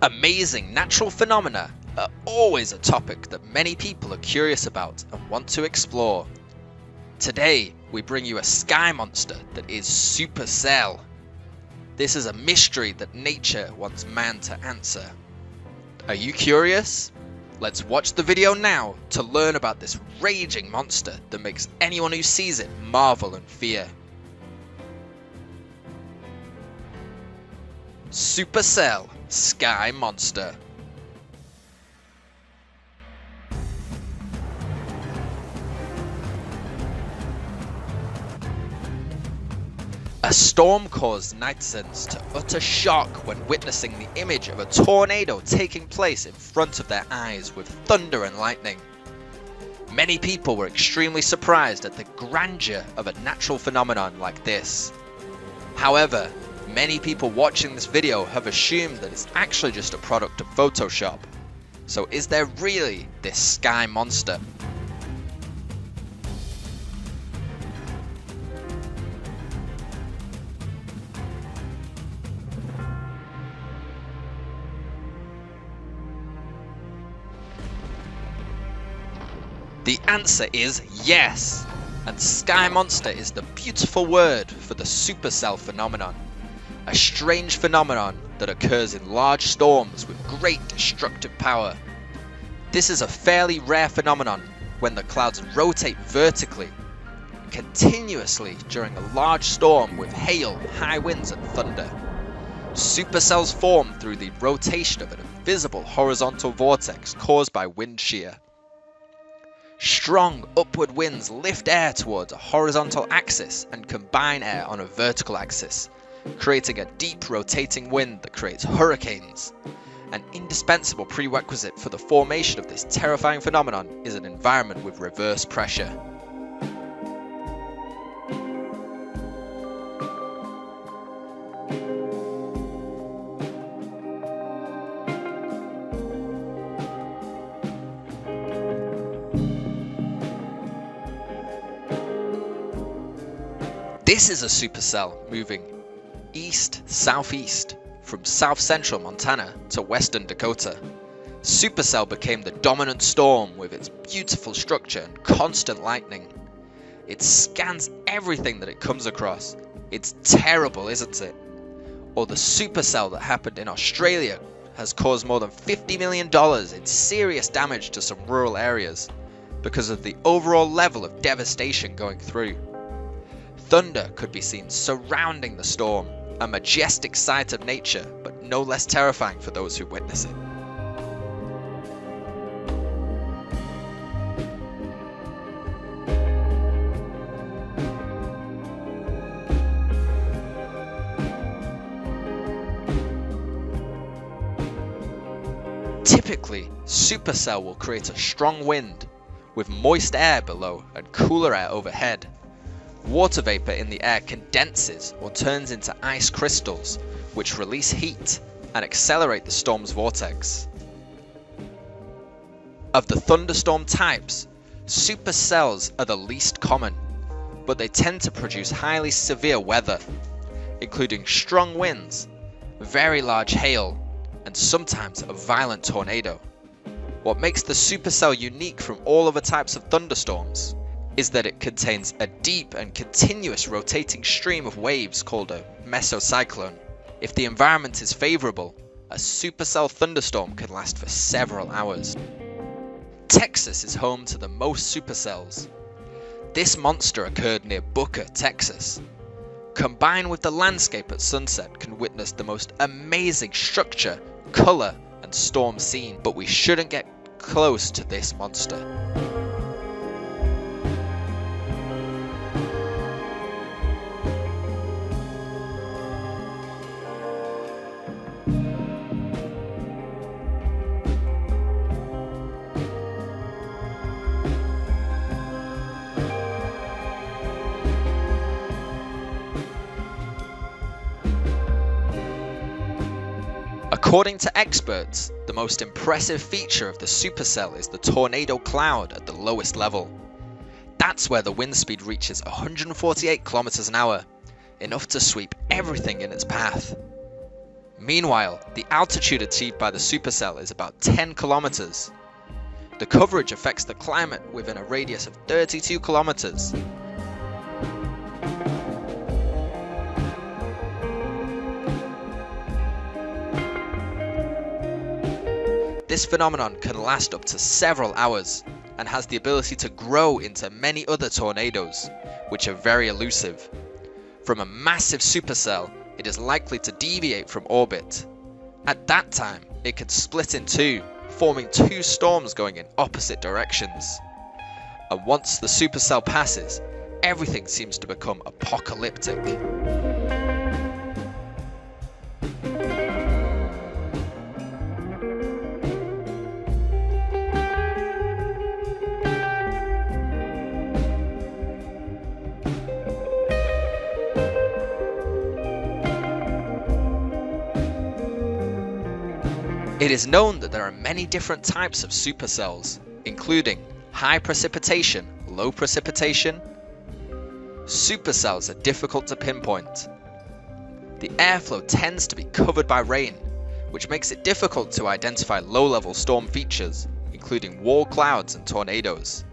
Amazing natural phenomena are always a topic that many people are curious about and want to explore. Today, we bring you a sky monster that is supercell. This is a mystery that nature wants man to answer. Are you curious? Let's watch the video now to learn about this raging monster that makes anyone who sees it marvel and fear. Supercell Sky Monster. A storm caused netizens to utter shock when witnessing the image of a tornado taking place in front of their eyes with thunder and lightning. Many people were extremely surprised at the grandeur of a natural phenomenon like this. However, many people watching this video have assumed that it's actually just a product of Photoshop. So is there really this sky monster? The answer is yes, and sky monster is the beautiful word for the supercell phenomenon. A strange phenomenon that occurs in large storms with great destructive power. This is a fairly rare phenomenon when the clouds rotate vertically, continuously during a large storm with hail, high winds and thunder. Supercells form through the rotation of an invisible horizontal vortex caused by wind shear. Strong upward winds lift air towards a horizontal axis and combine air on a vertical axis, creating a deep rotating wind that creates hurricanes. An indispensable prerequisite for the formation of this terrifying phenomenon is an environment with reverse pressure. This is a supercell moving east-southeast from south-central Montana to western Dakota. Supercell became the dominant storm with its beautiful structure and constant lightning. It scans everything that it comes across. It's terrible, isn't it? Or the supercell that happened in Australia has caused more than $50 million in serious damage to some rural areas because of the overall level of devastation going through. Thunder could be seen surrounding the storm, a majestic sight of nature, but no less terrifying for those who witness it. Typically, supercell will create a strong wind, with moist air below and cooler air overhead. Water vapor in the air condenses or turns into ice crystals, which release heat and accelerate the storm's vortex. Of the thunderstorm types, supercells are the least common, but they tend to produce highly severe weather, including strong winds, very large hail, and sometimes a violent tornado. What makes the supercell unique from all other types of thunderstorms is that it contains a deep and continuous rotating stream of waves called a mesocyclone. If the environment is favorable, a supercell thunderstorm can last for several hours. Texas is home to the most supercells. This monster occurred near Booker, Texas. Combined with the landscape at sunset can witness the most amazing structure, color, and storm scene, but we shouldn't get close to this monster. According to experts, the most impressive feature of the supercell is the tornado cloud at the lowest level. That's where the wind speed reaches 148 km/h, enough to sweep everything in its path. Meanwhile, the altitude achieved by the supercell is about 10 kilometers. The coverage affects the climate within a radius of 32 kilometers. This phenomenon can last up to several hours and has the ability to grow into many other tornadoes, which are very elusive. From a massive supercell, it is likely to deviate from orbit. At that time, it could split in two, forming two storms going in opposite directions. And once the supercell passes, everything seems to become apocalyptic. It is known that there are many different types of supercells, including high precipitation, low precipitation. Supercells are difficult to pinpoint. The airflow tends to be covered by rain, which makes it difficult to identify low-level storm features, including wall clouds and tornadoes.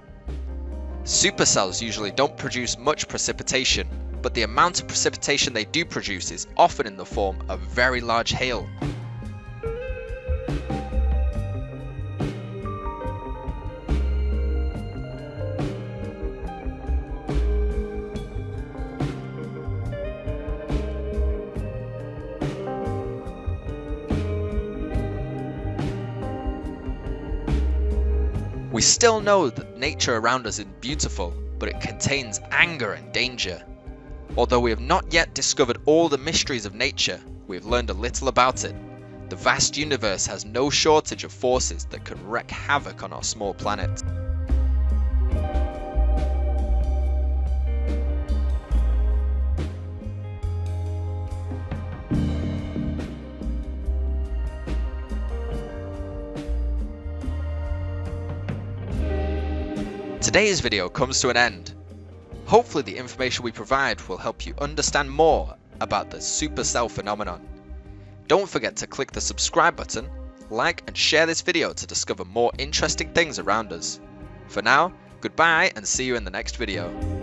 Supercells usually don't produce much precipitation, but the amount of precipitation they do produce is often in the form of very large hail. We still know that nature around us is beautiful, but it contains anger and danger. Although we have not yet discovered all the mysteries of nature, we have learned a little about it. The vast universe has no shortage of forces that can wreak havoc on our small planet. Today's video comes to an end. Hopefully the information we provide will help you understand more about the supercell phenomenon. Don't forget to click the subscribe button, like and share this video to discover more interesting things around us. For now, goodbye and see you in the next video.